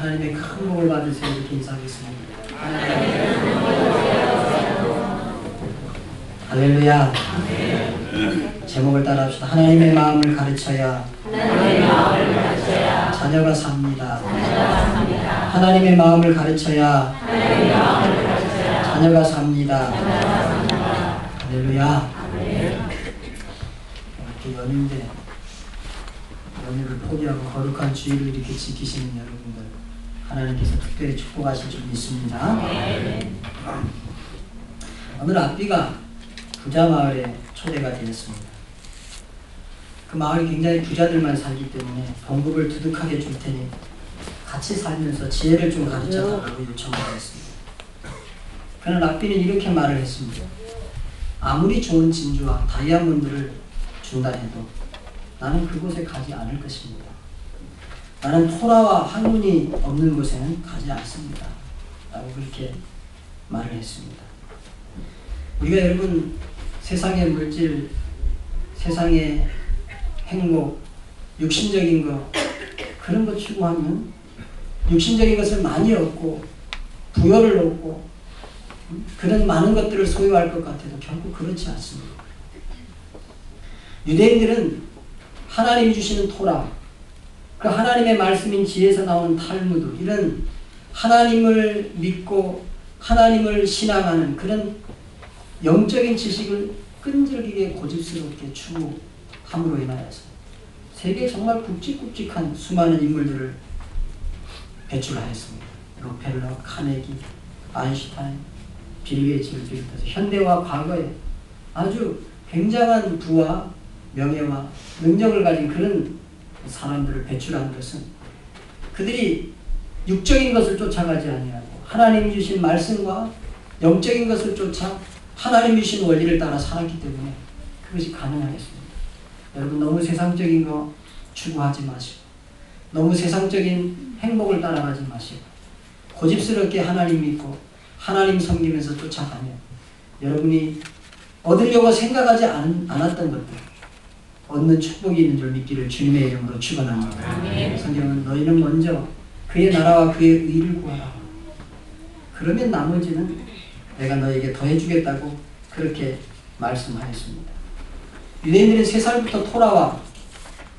하나님의 큰 복을 받으세요. 이렇게 인사하겠습니다. 할렐루야. 제목을 따라합시다. 하나님의 마음을 가르쳐야 자녀가 삽니다. 하나님의 마음을 가르쳐야 자녀가 삽니다. 할렐루야. 이렇게 연휴를 포기하고 거룩한 주일을 이렇게 지키시는 여러분들, 하나님께서 특별히 축복하실 줄 믿습니다. 오늘 앞비가 부자 마을에 초대가 되었습니다. 그 마을이 굉장히 부자들만 살기 때문에 봉급을 두둑하게 줄 테니 같이 살면서 지혜를 좀 가르쳐달라고 요청을 했습니다. 그러나 앞비는 이렇게 말을 했습니다. 아무리 좋은 진주와 다이아몬드를 준다 해도 나는 그곳에 가지 않을 것입니다. 나는 토라와 학문이 없는 곳에는 가지 않습니다. 라고 그렇게 말을 했습니다. 우리가 여러분 세상의 물질, 세상의 행복, 육신적인 것, 그런 것 추구하면 육신적인 것을 많이 얻고 부여를 얻고 그런 많은 것들을 소유할 것 같아도 결국 그렇지 않습니다. 유대인들은 하나님이 주시는 토라, 그 하나님의 말씀인 지혜에서 나오는 탈무드, 이런 하나님을 믿고 하나님을 신앙하는 그런 영적인 지식을 끈질기게 고집스럽게 추구함으로 인하여서 세계에 정말 굵직굵직한 수많은 인물들을 배출하였습니다. 록펠러, 카네기, 아인슈타인, 빌 게이츠를 비롯해서 현대와 과거에 아주 굉장한 부와 명예와 능력을 가진 그런 사람들을 배출한 것은 그들이 육적인 것을 쫓아가지 아니하고 하나님이 주신 말씀과 영적인 것을 쫓아 하나님이 주신 원리를 따라 살았기 때문에 그것이 가능하겠습니다. 여러분 너무 세상적인 거 추구하지 마시고 너무 세상적인 행복을 따라가지 마시고 고집스럽게 하나님 믿고 하나님 섬기면서 쫓아가면 여러분이 얻으려고 생각하지 않았던 것들 얻는 축복이 있는 줄 믿기를 주님의 이름으로 축원합니다. 성경은 너희는 먼저 그의 나라와 그의 의를 구하라. 그러면 나머지는 내가 너에게 더해주겠다고 그렇게 말씀하였습니다. 유대인들은 3살부터 토라와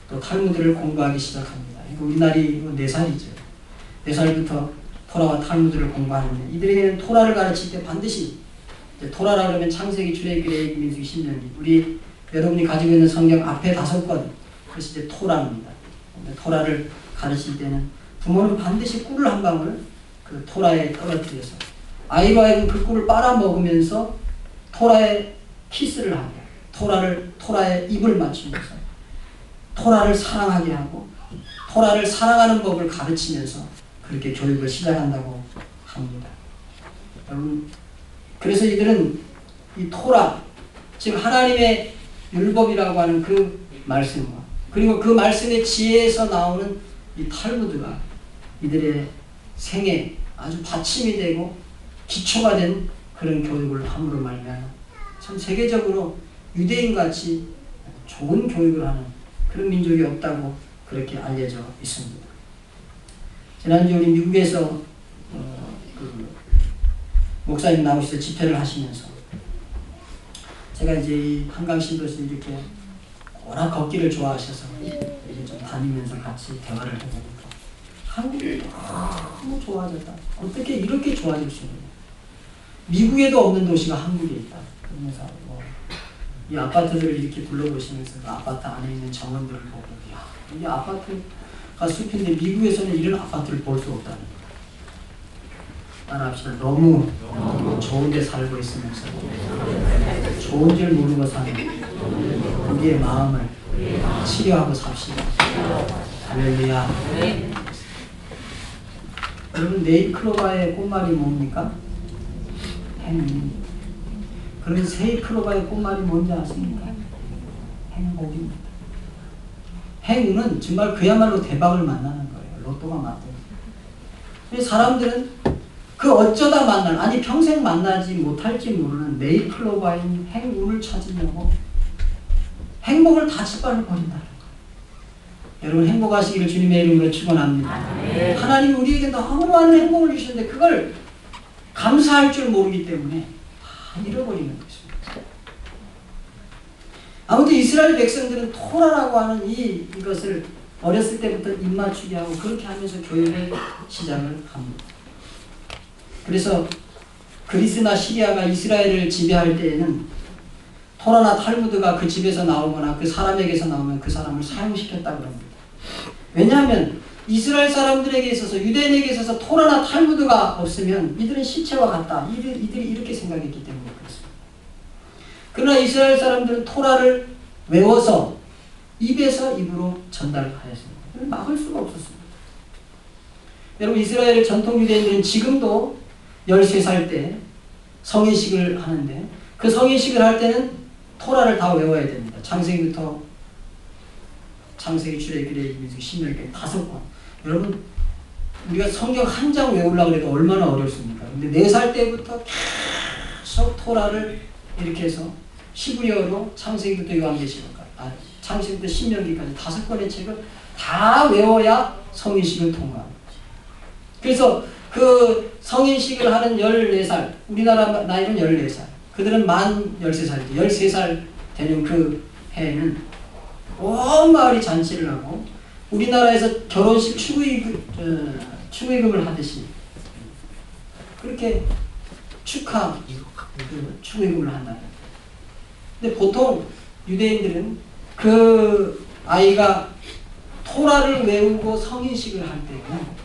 또 탈무드를 공부하기 시작합니다. 우리 나이 4살이죠. 4살부터 토라와 탈무드를 공부하는데 이들에게는 토라를 가르칠 때 반드시 토라라 그러면 창세기, 출애굽기, 레위기, 민수기, 신명기, 우리 여러분이 가지고 있는 성경 앞에 5권, 그것이 이제 토라입니다. 토라를 가르칠 때는 부모는 반드시 꿀을 한 방울 그 토라에 떨어뜨려서 아이가 하여금 그 꿀을 빨아먹으면서 토라에 키스를 하고 토라에 입을 맞추면서 토라를 사랑하게 하고 토라를 사랑하는 법을 가르치면서 그렇게 교육을 시작한다고 합니다. 여러분, 그래서 이들은 이 토라, 즉 하나님의 율법이라고 하는 그 말씀과 그리고 그 말씀의 지혜에서 나오는 이 탈무드가 이들의 생에 아주 받침이 되고 기초가 된 그런 교육을 함으로 말미암아 참 세계적으로 유대인같이 좋은 교육을 하는 그런 민족이 없다고 그렇게 알려져 있습니다. 지난주 우리 미국에서 목사님 나오셔서 집회를 하시면서 제가 이제 이 한강신도시 이렇게 워낙 걷기를 좋아하셔서 이렇게 좀 다니면서 같이 대화를 해보니까 한국이 너무 좋아졌다. 어떻게 이렇게 좋아질 수 있느냐. 미국에도 없는 도시가 한국에 있다. 그러면서 이 아파트들을 이렇게 둘러보시면서 그 아파트 안에 있는 정원들을 보고 야, 이 아파트가 숲인데 미국에서는 이런 아파트를 볼 수 없다는 거예요. 따라합시다. 너무 좋은 데 살고 있으면서 좋은 줄 모르고 사는 우리의 마음을 치료하고 삽시다. 할렐루야. 여러분 네잎클로바의 꽃말이 뭡니까? 행운입니다. 그러면 세잎클로바의 꽃말이 뭔지 아십니까? 행복입니다. 행운은 정말 그야말로 대박을 만나는 거예요. 로또가 맞대요. 사람들은 그 어쩌다 만날, 아니 평생 만나지 못할지 모르는 네잎클로바인 행운을 찾으려고 행복을 다 짓밟아 버린다는 거예요. 여러분 행복하시기를 주님의 이름으로 축원합니다. 하나님이 우리에게 너무 많은 행복을 주셨는데 그걸 감사할 줄 모르기 때문에 다 잃어버리는 것입니다. 아무튼 이스라엘 백성들은 토라라고 하는 이것을 어렸을 때부터 입맞추게 하고 그렇게 하면서 교육을 시작을 합니다. 그래서 그리스나 시리아가 이스라엘을 지배할 때에는 토라나 탈무드가 그 집에서 나오거나 그 사람에게서 나오면 그 사람을 사형시켰다고 합니다. 왜냐하면 이스라엘 사람들에게 있어서 유대인에게 있어서 토라나 탈무드가 없으면 이들은 시체와 같다. 이들이 이렇게 생각했기 때문에 그렇습니다. 그러나 이스라엘 사람들은 토라를 외워서 입에서 입으로 전달하였습니다. 막을 수가 없었습니다. 여러분 이스라엘 전통 유대인들은 지금도 13살 때 성인식을 하는데 그 성인식을 할 때는 토라를 다 외워야 됩니다. 창세기부터 창세기, 출애굽기, 레위기, 신명기 5권. 여러분 우리가 성경 한 장 외우려고 해도 얼마나 어렵습니까? 근데 4살 때부터 계속 토라를 이렇게 해서 히브리어로 창세기부터 요한계시록까지 창세기부터 신명기까지 5권의 책을 다 외워야 성인식을 통과합니다. 그래서 그 성인식을 하는 14살, 우리나라 나이는 14살, 그들은 만 13살, 13살 되는 그 해에는 온 마을이 잔치를 하고 우리나라에서 결혼식 축의금을 하듯이 그렇게 축의금을 한다. 근데 보통 유대인들은 그 아이가 토라를 외우고 성인식을 할 때는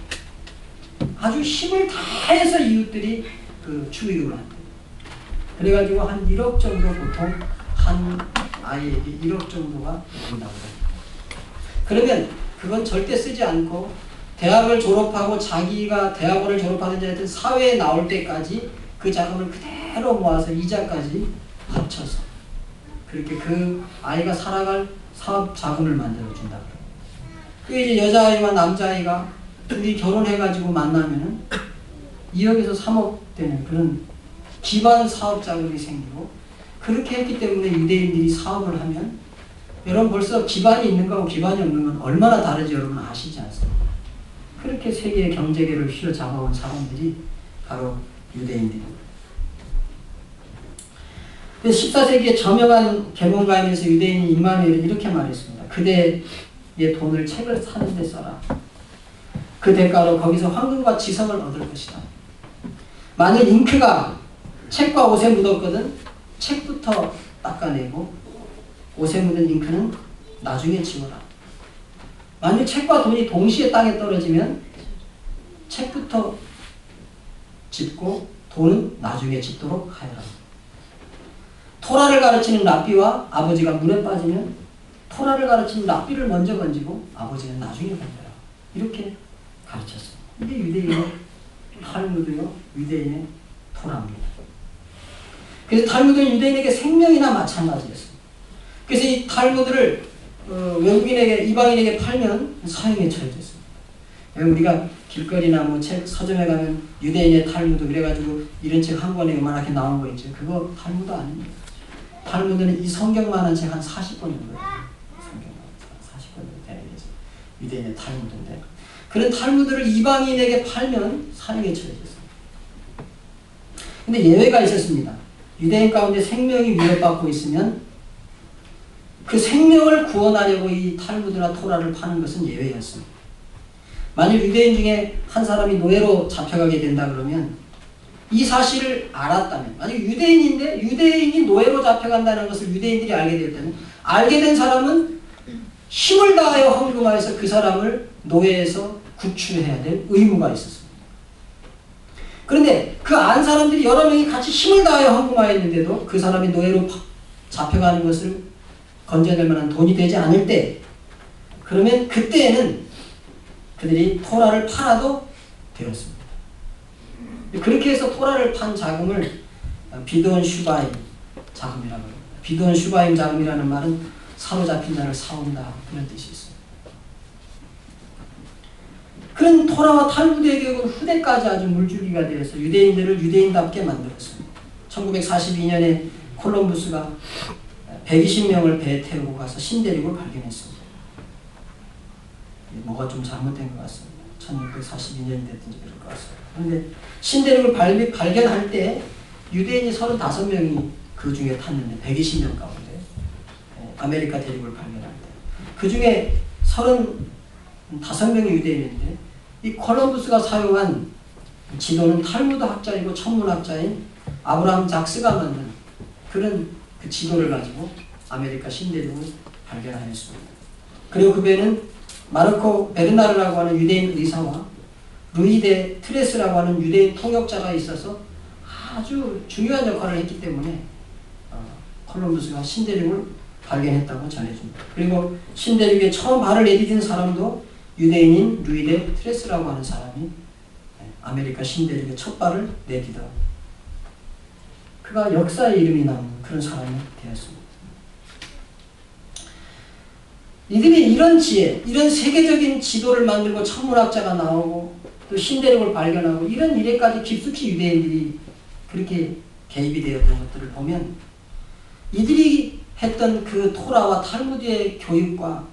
아주 힘을 다해서 이웃들이 그 축의금을 한다. 그래가지고 한 1억 정도 보통 한 아이에게 1억 정도가 된다고 합니다. 그러면 그건 절대 쓰지 않고 대학을 졸업하고 자기가 대학원을 졸업하든지 하여튼 사회에 나올 때까지 그 자금을 그대로 모아서 이자까지 합쳐서 그렇게 그 아이가 살아갈 사업 자금을 만들어준다. 그 이제 여자아이와 남자아이가 둘이 결혼해가지고 만나면은 2억에서 3억 되는 그런 기반 사업 자금이 생기고 그렇게 했기 때문에 유대인들이 사업을 하면 여러분 벌써 기반이 있는 거하고 기반이 없는 건 얼마나 다른지 여러분 아시지 않습니까? 그렇게 세계의 경제계를 휘어잡아온 사람들이 바로 유대인들입니다. 14세기에 저명한 계몽가임에서 유대인이 임마누엘은 이렇게 말했습니다. 그대의 돈을 책을 사는 데 써라. 그 대가로 거기서 황금과 지성을 얻을 것이다. 만일 잉크가 책과 옷에 묻었거든 책부터 닦아내고 옷에 묻은 잉크는 나중에 지워라. 만일 책과 돈이 동시에 땅에 떨어지면 책부터 짚고 돈은 나중에 짚도록 하여라. 토라를 가르치는 랍비와 아버지가 물에 빠지면 토라를 가르치는 랍비를 먼저 건지고 아버지는 나중에 건져라. 이렇게 가르쳤습니다. 이게 유대인의 탈무드요, 유대인의 토라입니다. 그래서 탈무드는 유대인에게 생명이나 마찬가지였습니다. 그래서 이 탈무드를 외국인에게, 이방인에게 팔면 사형에 처해졌습니다. 우리가 길거리나 뭐 책 서점에 가면 유대인의 탈무드 그래가지고 이런 책 한 권에 요만하게 나온 거 있죠. 그거 탈무드 아닙니다. 탈무드는 이 성경만한 책 한 40권 정도 성경만 40권 정도 되는 게 유대인의 탈무드인데 그런 탈무드를 이방인에게 팔면 사형에 처해졌습니다. 근데 예외가 있었습니다. 유대인 가운데 생명이 위협받고 있으면 그 생명을 구원하려고 이 탈무드나 토라를 파는 것은 예외였습니다. 만일 유대인 중에 한 사람이 노예로 잡혀가게 된다 그러면 이 사실을 알았다면, 만약 유대인인데 유대인이 노예로 잡혀간다는 것을 유대인들이 알게 되었다면 알게 된 사람은 힘을 다하여 헌금하여서 그 사람을 노예에서 구출해야 될 의무가 있었습니다. 그런데 그 안 사람들이 여러 명이 같이 힘을 다하여 헌금하였는데도 그 사람이 노예로 잡혀가는 것을 건져낼 만한 돈이 되지 않을 때 그러면 그때에는 그들이 토라를 팔아도 되었습니다. 그렇게 해서 토라를 판 자금을 비돈 슈바임 자금이라고 합니다. 비돈 슈바임 자금이라는 말은 사로잡힌 자를 사온다 그런 뜻이 있습니다. 그런 토라와 탈무드의 교육은 후대까지 아주 물줄기가 되어서 유대인들을 유대인답게 만들었습니다. 1942년에 콜럼부스가 120명을 배에 태우고 가서 신대륙을 발견했습니다. 뭐가 좀 잘못된 것 같습니다. 1642년이 됐든지 그럴 것 같습니다. 그런데 신대륙을 발견할 때 유대인이 35명이 그 중에 탔는데 120명 가운데 아메리카 대륙을 발견할 때 그 중에 35명이 유대인인데 이 콜럼부스가 사용한 지도는 탈무드 학자이고 천문학자인 아브라함 작스가 만든 그런 그 지도를 가지고 아메리카 신대륙을 발견하였습니다. 그리고 그 배는 마르코 베르나르라고 하는 유대인 의사와 루이데 트레스라고 하는 유대인 통역자가 있어서 아주 중요한 역할을 했기 때문에 콜럼부스가 신대륙을 발견했다고 전해줍니다. 그리고 신대륙에 처음 발을 내디딘 사람도 유대인인 루이데 트레스라고 하는 사람이 아메리카 신대륙에 첫 발을 내디다. 그가 역사의 이름이 남는 그런 사람이 되었습니다. 이들이 이런 지혜, 이런 세계적인 지도를 만들고 천문학자가 나오고 또 신대륙을 발견하고 이런 일에까지 깊숙이 유대인들이 그렇게 개입이 되었던 것들을 보면 이들이 했던 그 토라와 탈무드의 교육과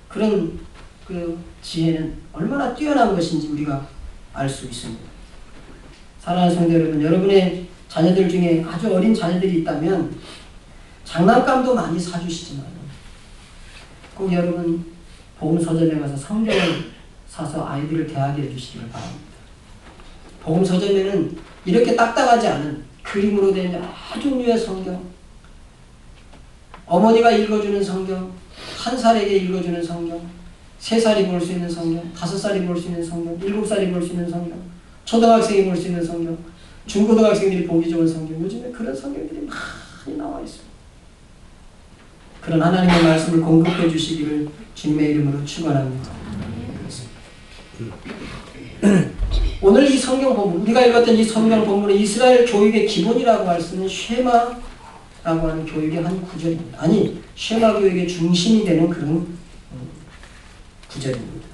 그런 그 지혜는 얼마나 뛰어난 것인지 우리가 알 수 있습니다. 사랑하는 성도 여러분, 여러분의 자녀들 중에 아주 어린 자녀들이 있다면 장난감도 많이 사주시지만 꼭 여러분 복음서점에 가서 성경을 사서 아이들을 대하게 해주시기를 바랍니다. 복음서점에는 이렇게 딱딱하지 않은 그림으로 된 여러 종류의 성경, 어머니가 읽어주는 성경, 1살에게 읽어주는 성경, 3살이 볼 수 있는 성경, 5살이 볼 수 있는 성경, 7살이 볼 수 있는 성경, 초등학생이 볼 수 있는 성경, 중고등학생들이 보기 좋은 성경, 요즘에 그런 성경들이 많이 나와 있습니다. 그런 하나님의 말씀을 공급해 주시기를 주님의 이름으로 축원합니다. 오늘 이 성경 본문, 우리가 읽었던 이 성경 본문은 이스라엘 교육의 기본이라고 할 수 있는 쉐마라고 하는 교육의 한 구절입니다. 아니, 쉐마 교육의 중심이 되는 그런 구절입니다.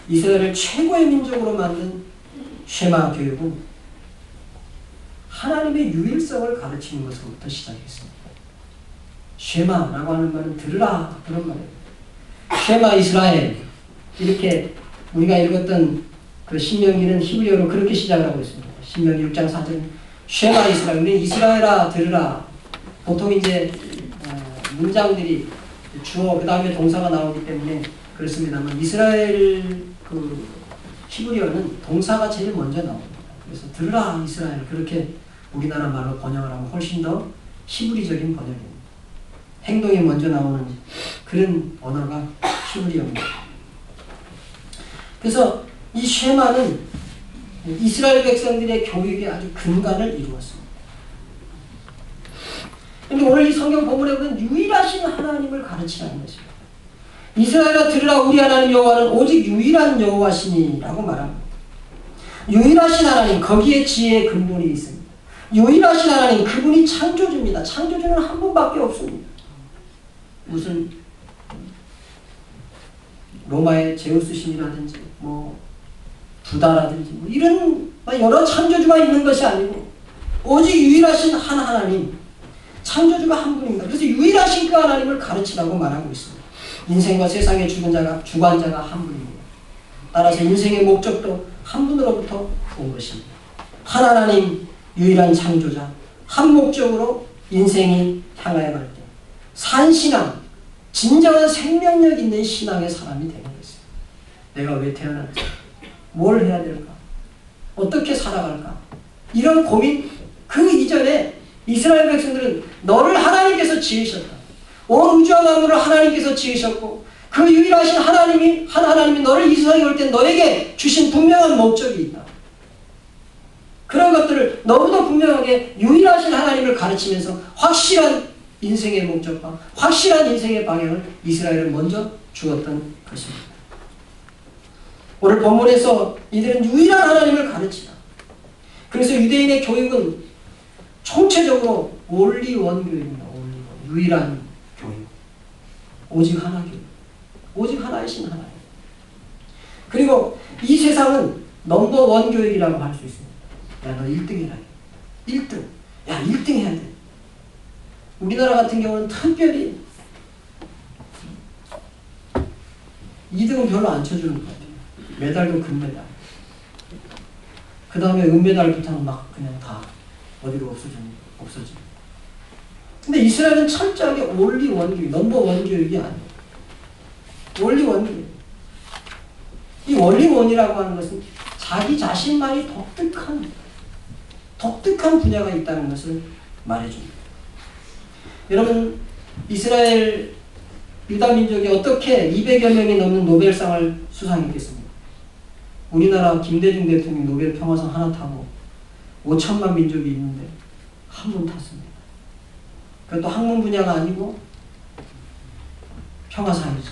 이스라엘을 최고의 민족으로 만든 쉐마 교육은 하나님의 유일성을 가르치는 것으로부터 시작했습니다. 쉐마라고 하는 말은 들으라 그런 말이에요. 쉐마 이스라엘, 이렇게 우리가 읽었던 그 신명기는 히브리어로 그렇게 시작을 하고 있습니다. 신명기 6장 4절은 쉐마 이스라엘, 우리 이스라엘아 들으라. 보통 이제 문장들이 주어 그 다음에 동사가 나오기 때문에 그렇습니다만 이스라엘 그 히브리어는 동사가 제일 먼저 나옵니다. 그래서 들으라 이스라엘, 그렇게 우리나라 말로 번역을 하면 훨씬 더 히브리적인 번역입니다. 행동이 먼저 나오는 그런 언어가 히브리어입니다. 그래서 이 쉐마는 이스라엘 백성들의 교육의 아주 근간을 이루었습니다. 그런데 오늘 이 성경 본문에 보면 유일하신 하나님을 가르치라는 것입니다. 이스라엘아 들으라, 우리 하나님 여호와는 오직 유일한 여호와시니라고 말합니다. 유일하신 하나님, 거기에 지혜의 근본이 있습니다. 유일하신 하나님, 그분이 창조주입니다. 창조주는 한 분밖에 없습니다. 무슨 로마의 제우스 신이라든지 부다라든지 이런 여러 창조주가 있는 것이 아니고 오직 유일하신 한 하나님, 창조주가 한 분입니다. 그래서 유일하신 그 하나님을 가르치라고 말하고 있습니다. 인생과 세상의 주관자가 한 분입니다. 따라서 인생의 목적도 한 분으로부터 온 것입니다. 한 하나님, 유일한 창조자, 한 목적으로 인생이 향하여 갈 때 산신앙, 진정한 생명력 있는 신앙의 사람이 되는 것입니다. 내가 왜 태어났지? 뭘 해야 될까? 어떻게 살아갈까? 이런 고민, 그 이전에 이스라엘 백성들은 너를 하나님께서 지으셨다. 온 우주와 만물을 하나님께서 지으셨고 그 유일하신 하나님이 너를 이 세상에 올 때 너에게 주신 분명한 목적이 있다. 그런 것들을 너무도 분명하게 유일하신 하나님을 가르치면서 확실한 인생의 목적과 확실한 인생의 방향을 이스라엘은 먼저 주었던 것입니다. 오늘 본문에서 이들은 유일한 하나님을 가르치라. 그래서 유대인의 교육은 총체적으로 only one 교육입니다. 유일한 교육. 오직 하나 교육. 오직 하나이신 하나님. 그리고 이 세상은 넘버원 교육이라고 할 수 있습니다. 야, 너 1등이라. 1등. 야, 1등 해야 돼. 우리나라 같은 경우는 특별히 2등은 별로 안 쳐주는 것 같아요. 메달도 금메달. 그 다음에 은메달부터는 막 그냥 다 어디로 없어지고. 근데 이스라엘은 철저하게 올리 원교육, 넘버 원 교육이 아니에요. 원리 원교육. 이 원리 원이라고 하는 것은 자기 자신만이 독특한 분야가 있다는 것을 말해줍니다. 여러분, 이스라엘 유다 민족이 어떻게 200여 명이 넘는 노벨상을 수상했겠습니까? 우리나라 김대중 대통령이 노벨 평화상 하나 타고 5천만 민족이 있는데 한 번 탔습니다. 그것도 학문 분야가 아니고 평화상이죠.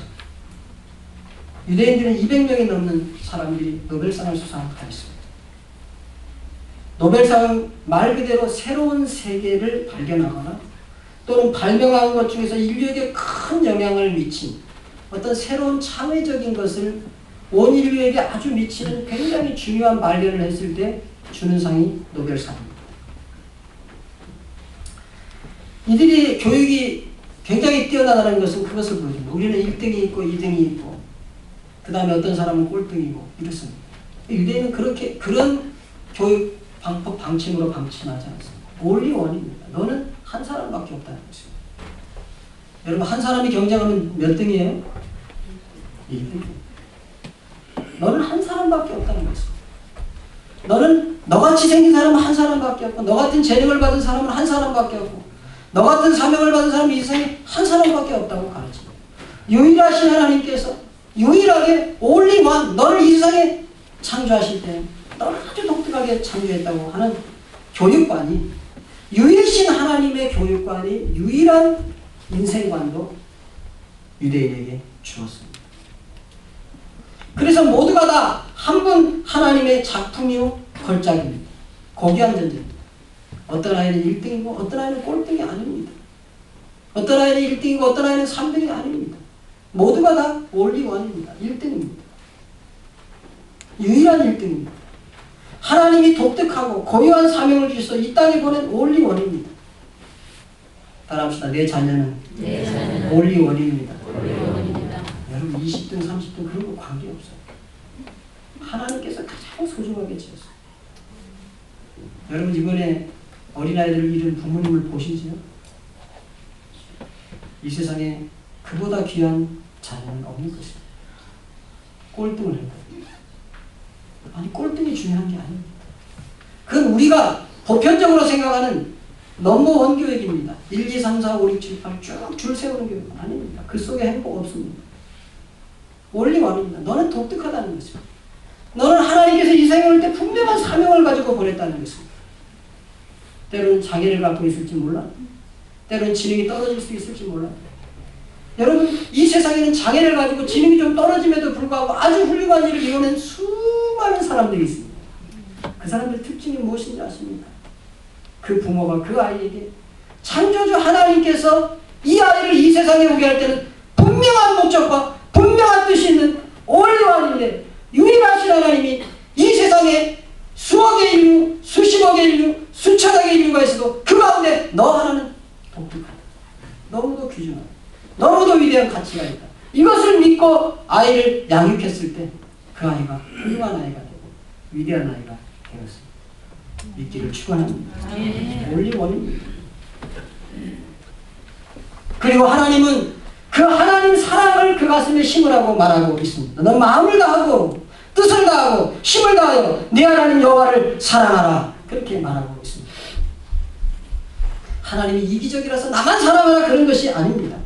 유대인들은 200명이 넘는 사람들이 노벨상을 수상하였습니다. 노벨상은 말 그대로 새로운 세계를 발견하거나 또는 발명한 것 중에서 인류에게 큰 영향을 미친 어떤 새로운 창의적인 것을 온 인류에게 아주 미치는 굉장히 중요한 발견을 했을 때 주는 상이 노벨상입니다. 이들이 교육이 굉장히 뛰어나다는 것은 그것을 보여줍니다. 우리는 1등이 있고 2등이 있고 그 다음에 어떤 사람은 꼴등이고 이렇습니다. 유대인은 그런 교육 방법 방침으로 방침하지 않습니다. only one입니다. 너는 한 사람밖에 없다는 것입니다. 여러분, 한 사람이 경쟁하면 몇 등이에요? 1등. 너는 한 사람밖에 없다는 것입니다. 너는 너같이 생긴 사람은 한 사람밖에 없고 너 같은 재능을 받은 사람은 한 사람밖에 없고 너 같은 사명을 받은 사람이 이 세상에 한 사람밖에 없다고 가르칩니다. 유일하신 하나님께서 유일하게 only one, 너를 이 세상에 창조하실 때 너를 아주 독특하게 창조했다고 하는 교육관이, 유일신 하나님의 교육관이 유일한 인생관도 유대인에게 주었습니다. 그래서 모두가 다 한 분 하나님의 작품이요 걸작입니다. 고귀한 존재입니다. 어떤 아이는 1등이고 어떤 아이는 꼴등이 아닙니다. 어떤 아이는 1등이고 어떤 아이는 3등이 아닙니다. 모두가 다 only one입니다. 1등입니다. 유일한 1등입니다. 하나님이 독특하고 고유한 사명을 주셔서 이 땅에 보낸 only one입니다. 따라합시다. 내 자녀는 only one입니다. 여러분 20등 30등 그런 거 관계없어요. 하나님께서 가장 소중하게 지었어요. 여러분 이번에 어린아이들을 잃은 부모님을 보시지요? 이 세상에 그보다 귀한 자녀는 없는 것입니다. 꼴등을 했거든요. 아니 꼴등이 중요한 게 아닙니다. 그건 우리가 보편적으로 생각하는 넘버원 교육입니다. 1, 2, 3, 4, 5, 6, 7, 8 쭉 줄 세우는 교육은 아닙니다. 그 속에 행복 없습니다. 원리 원입니다. 너는 독특하다는 것입니다. 너는 하나님께서 이 세상에 올 때 분명한 사명을 가지고 보냈다는 것입니다. 때로는 장애를 갖고 있을지 몰라. 때로는 지능이 떨어질 수 있을지 몰라. 여러분 이 세상에는 장애를 가지고 지능이 좀 떨어짐에도 불구하고 아주 훌륭한 일을 이루는 수많은 사람들이 있습니다. 그 사람들 특징이 무엇인지 아십니까? 그 부모가 그 아이에게 창조주 하나님께서 이 아이를 이 세상에 오게 할 때는 분명한 목적과 분명한 뜻이 있는 올리원인데 유일하신 하나님이 이 세상에 수억의 인류, 수십억의 인류, 수천억의 인류가 있어도 그 가운데 너 하나는 독특하다. 너무도 귀중하다. 너무도 위대한 가치가 있다. 이것을 믿고 아이를 양육했을 때 그 아이가 훌륭한 아이가 되고 위대한 아이가 되었습니다. 믿기를 축원합니다. 올리원입니다. 그리고 하나님은 그 하나님 사랑을 그 가슴에 심으라고 말하고 있습니다. 너 마음을 다하고 뜻을 다하고 힘을 다하여 네 하나님 여호와를 사랑하라. 그렇게 말하고 있습니다. 하나님이 이기적이라서 나만 사랑하라 그런 것이 아닙니다.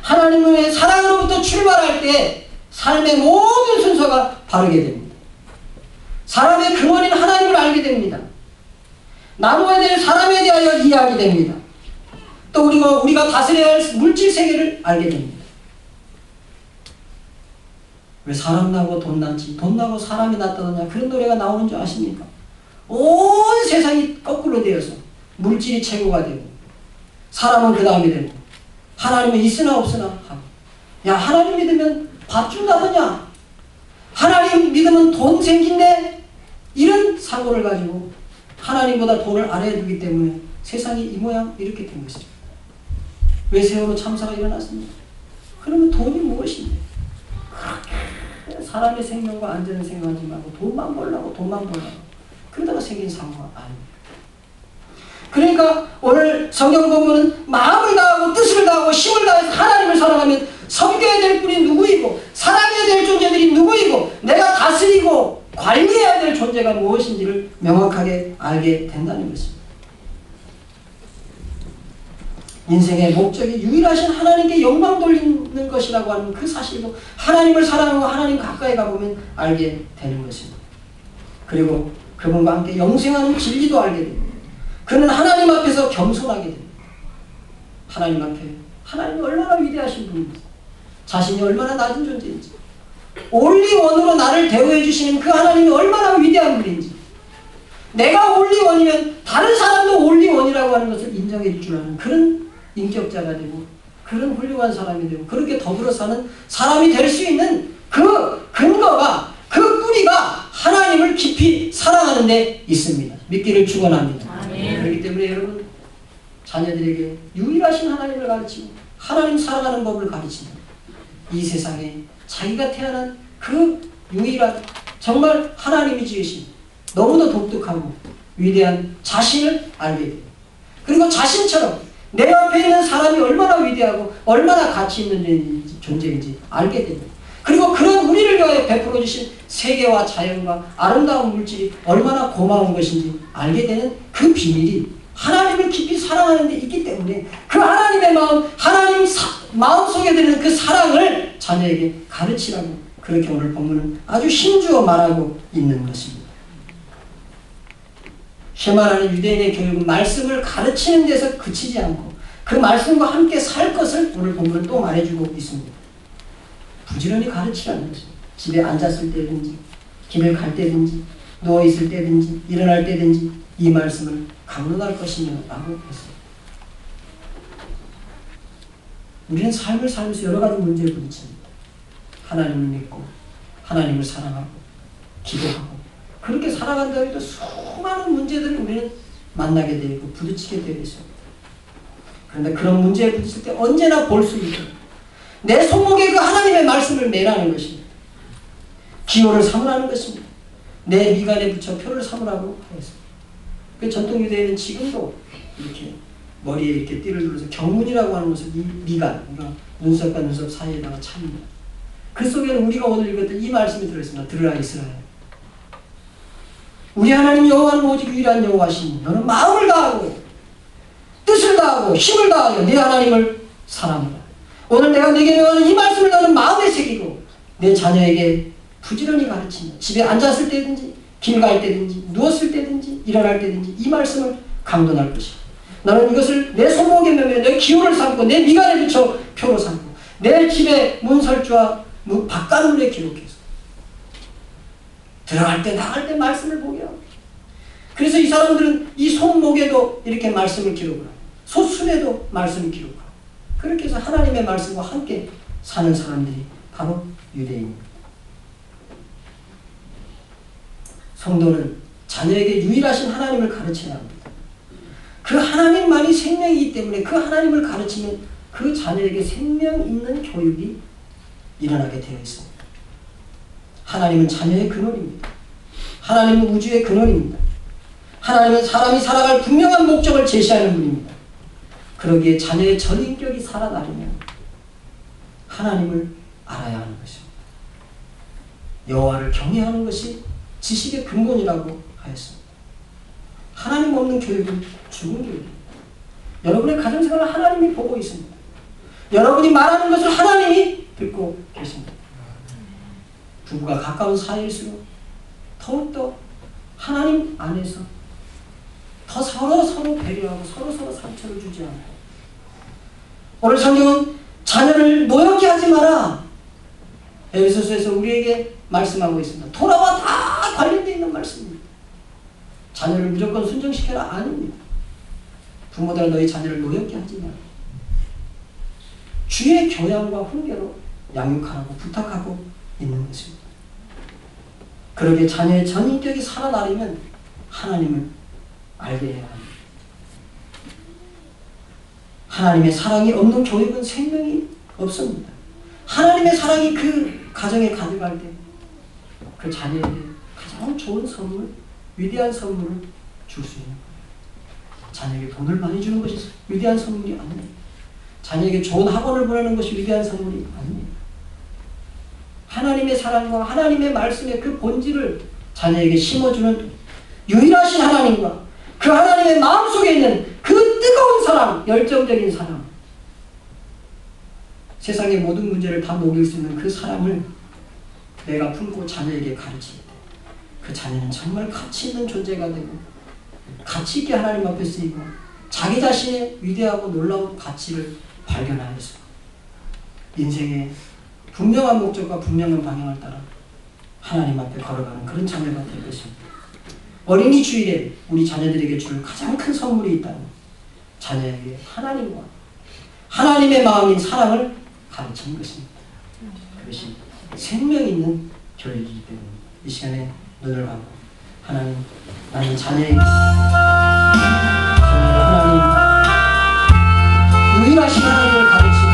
하나님의 사랑으로부터 출발할 때 삶의 모든 순서가 바르게 됩니다. 사람의 근원인 하나님을 알게 됩니다. 나누어야 될 사람에 대하여 이해하게 됩니다. 또 우리가 다스려야 할 물질 세계를 알게 됩니다. 왜 사람 나고 돈 낳지? 돈 나고 사람이 낫다더냐? 그런 노래가 나오는 줄 아십니까? 온 세상이 거꾸로 되어서 물질이 최고가 되고 사람은 그 다음이 되고 하나님은 있으나 없으나 하고 야 하나님 믿으면 밥 준다더냐? 하나님 믿으면 돈 생긴대? 이런 사고를 가지고 하나님보다 돈을 아래에 두기 때문에 세상이 이 모양 이렇게 된 것입니다. 왜 세월호 참사가 일어났습니까? 그러면 돈이 무엇인데? 사람의 생명과 안전을 생각하지 말고 돈만 벌라고 그러다가 생긴 사고가 아닙니다. 그러니까 오늘 성경 본문은 마음을 다하고 뜻을 다하고 힘을 다해서 하나님을 사랑하면 섬겨야 될 분이 누구이고 사랑해야 될 존재들이 누구이고 내가 다스리고 관리해야 될 존재가 무엇인지를 명확하게 알게 된다는 것입니다. 인생의 목적이 유일하신 하나님께 영광 돌리는 것이라고 하는 그 사실도 하나님을 사랑하고 하나님 가까이 가보면 알게 되는 것입니다. 그리고 그분과 함께 영생하는 진리도 알게 됩니다. 그는 하나님 앞에서 겸손하게 됩니다. 하나님 앞에 하나님이 얼마나 위대하신 분인지, 자신이 얼마나 낮은 존재인지, 올리원으로 나를 대우해 주시는 그 하나님이 얼마나 위대한 분인지, 내가 올리원이면 다른 사람도 올리원이라고 하는 것을 인정해 줄 아는 그런 인격자가 되고 그런 훌륭한 사람이 되고 그렇게 더불어 사는 사람이 될 수 있는 그 근거가, 그 뿌리가 하나님을 깊이 사랑하는 데 있습니다. 믿기를 축원합니다. 그렇기 때문에 여러분, 자녀들에게 유일하신 하나님을 가르치고 하나님 사랑하는 법을 가르치는 이 세상에 자기가 태어난 그 유일한 정말 하나님이 지으신 너무도 독특하고 위대한 자신을 알게 돼요. 그리고 자신처럼 내 앞에 있는 사람이 얼마나 위대하고 얼마나 가치 있는 존재인지 알게 됩니다. 그리고 그런 우리를 위하여 베풀어 주신 세계와 자연과 아름다운 물질이 얼마나 고마운 것인지 알게 되는 그 비밀이 하나님을 깊이 사랑하는 데 있기 때문에 그 하나님의 마음, 하나님 마음속에 드는 그 사랑을 자녀에게 가르치라고 그렇게 오늘 본문은 아주 힘주어 말하고 있는 것입니다. 쉐마라는 유대인의 교육은 말씀을 가르치는 데서 그치지 않고 그 말씀과 함께 살 것을 오늘 본문은 또 말해주고 있습니다. 부지런히 가르치라는 것입니다. 집에 앉았을 때든지 길을 갈 때든지 누워있을 때든지 일어날 때든지 이 말씀을 강론할 것이며 라고 했습니다. 우리는 삶을 살면서 여러 가지 문제에 부딪힙니다. 하나님을 믿고 하나님을 사랑하고 기도하고 그렇게 살아간다 해도 수많은 문제들을 우리는 만나게 되고 부딪히게 되어 있습니다. 그런데 그런 문제에 부딪힐 때 언제나 볼 수 있도록 내 손목에 그 하나님의 말씀을 매라는 것입니다. 기호를 삼으라는 것입니다. 내 미간에 붙여 표를 삼으라고 하였습니다. 그 전통 유대인은 지금도 이렇게 머리에 이렇게 띠를 둘러서 경문이라고 하는 것을 이 미간, 그러니까 눈썹과 눈썹 사이에다가 찹니다. 그 속에는 우리가 오늘 읽었던 이 말씀이 들어있습니다. 들으라 이스라엘. 우리 하나님 여호와는 오직 유일한 여호와시니 너는 마음을 다하고 뜻을 다하고 힘을 다하여 네 하나님을 사랑하라. 오늘 내가 네게 명하는 이 말씀을 너는 마음에 새기고 내 자녀에게 부지런히 가르친다. 집에 앉았을 때든지 길 갈 때든지 누웠을 때든지 일어날 때든지 이 말씀을 강론할 것이다. 나는 이것을 내 손목에 매며 내 기호를 삼고 내 미간에 붙여 표로 삼고 내 집의 문설주와 바깥문에 기록해서 들어갈 때 나갈 때 말씀을 보게 하고 그래서 이 사람들은 이 손목에도 이렇게 말씀을 기록을 하고 소순에도 말씀을 기록하고 그렇게 해서 하나님의 말씀과 함께 사는 사람들이 바로 유대인입니다. 성도는 자녀에게 유일하신 하나님을 가르쳐야 합니다. 그 하나님만이 생명이기 때문에 그 하나님을 가르치면 그 자녀에게 생명 있는 교육이 일어나게 되어 있습니다. 하나님은 자녀의 근원입니다. 하나님은 우주의 근원입니다. 하나님은 사람이 살아갈 분명한 목적을 제시하는 분입니다. 그러기에 자녀의 전인격이 살아나려면 하나님을 알아야 하는 것입니다. 여호와를 경외하는 것이 지식의 근본이라고 하였습니다. 하나님 없는 교육은 죽은 교육입니다. 여러분의 가정생활을 하나님이 보고 있습니다. 여러분이 말하는 것을 하나님이 듣고 계십니다. 부부가 가까운 사이일수록 더욱더 하나님 안에서 더 서로 배려하고 서로 상처를 주지 않고 오늘 성경은 자녀를 노엽게 하지 마라. 에베소서에서 우리에게 말씀하고 있습니다. 토라와 다 관련되어 있는 말씀입니다. 자녀를 무조건 순종시켜라 아닙니다. 부모들 너희 자녀를 노엽게 하지 마라. 주의 교양과 훈계로 양육하라고 부탁하고 있는 것입니다. 그러게 자녀의 전인격이 살아나려면 하나님을 알게 해야 합니다. 하나님의 사랑이 없는 교육은 생명이 없습니다. 하나님의 사랑이 그 가정에 가득할 때 그 자녀에게 가장 좋은 선물, 위대한 선물을 줄 수 있는 거예요. 자녀에게 돈을 많이 주는 것이 위대한 선물이 아닙니다. 자녀에게 좋은 학원을 보내는 것이 위대한 선물이 아닙니다. 하나님의 사랑과 하나님의 말씀의 그 본질을 자녀에게 심어주는 유일하신 하나님과 그 하나님의 마음속에 있는 그 뜨거운 사랑, 열정적인 사랑, 세상의 모든 문제를 다 녹일 수 있는 그 사랑을 내가 품고 자녀에게 가르칠 때 그 자녀는 정말 가치 있는 존재가 되고 가치 있게 하나님 앞에 쓰이고 자기 자신의 위대하고 놀라운 가치를 발견하여서 인생의 분명한 목적과 분명한 방향을 따라 하나님 앞에 걸어가는 그런 자녀가 될 것입니다. 어린이 주일에 우리 자녀들에게 줄 가장 큰 선물이 있다면 자녀에게 하나님과 하나님의 마음인 사랑을 가르치는 것입니다. 그것이 생명 있는 교육이기 때문에 이 시간에 눈을 감고 하나님, 나는 자녀에게 정말 하나님 유일하신 하나님을 가르치고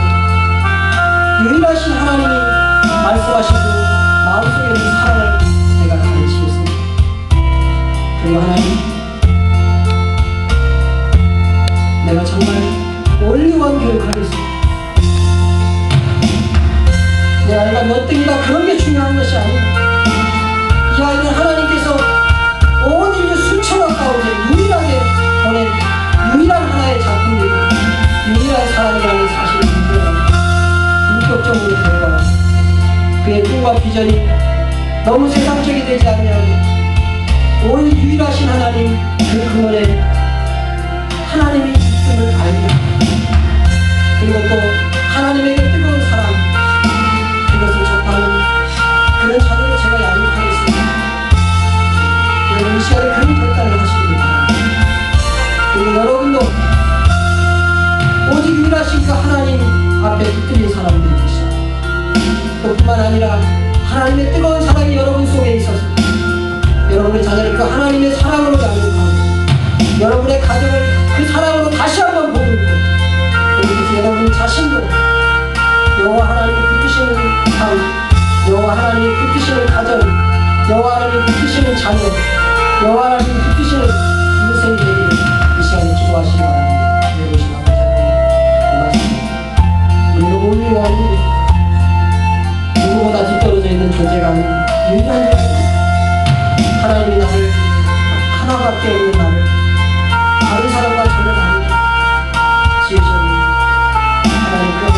유일하신 하나님이 말씀하시고 마음속에 있는 사랑을 내가 가르치겠습니다. 그리고 하나님, 내가 정말 원리원 교육하겠습니다. 내 아이가 몇 등이다 그런 게 중요한 것이 아니고 이 아이는 하나님께서 온 인류 수천억 가운데 유일하게 보낸 유일한 하나의 작품이고 유일한 사람이라는 사실을 인격적으로 배워라. 그의 꿈과 비전이 너무 세상적이 되지 않냐고 오직 유일하신 하나님 그 근원에 하나님의 있음을 알게 그리고 또 하나님에게 뜨거운 사랑 그것을 접하는 그런 자녀를 제가 양육하겠습니다. 여러분 이 시간에 그런 결단을 하시길 바랍니다. 그리고 여러분도 오직 유일하신 그 하나님 앞에 붙들린 사람들이 되시고 또 뿐만 아니라 하나님의 뜨거운 사랑이 여러분 속에 있어서 여러분의 자녀를 그 하나님의 사랑으로 양육하고 여러분의 가정을 그 사랑으로 다시 한번 보듬고 그래서 여러분 자신도 여호와 하나님이 붙드시는 삶, 여호와 하나님이 붙드시는 가정, 여호와 하나님이 붙드시는 자녀, 여호와 하나님이 붙드시는 인생이 되기를 이 시간에 기도하시기 바랍니다. 여러분 아버지 고맙습니다. 우리는 온유하고 누구보다 뒤떨어져 있는 존재가 아닌 유일한 하나님이 나를 하나밖에 없는 나를 다른 사람과 전혀 다르게 지으셨는데 하나님 또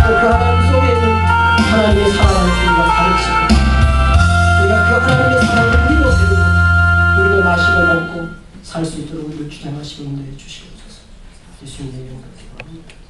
그 하나님 속에 있는 하나님의 사랑을 우리가 가르치고 우리가 그 하나님의 사랑을 우리도 배우고 우리도 마시고 먹고 살 수 있도록 우리를 주장하시고 인도해 주시옵소서. 예수님의 이름으로 기도합니다.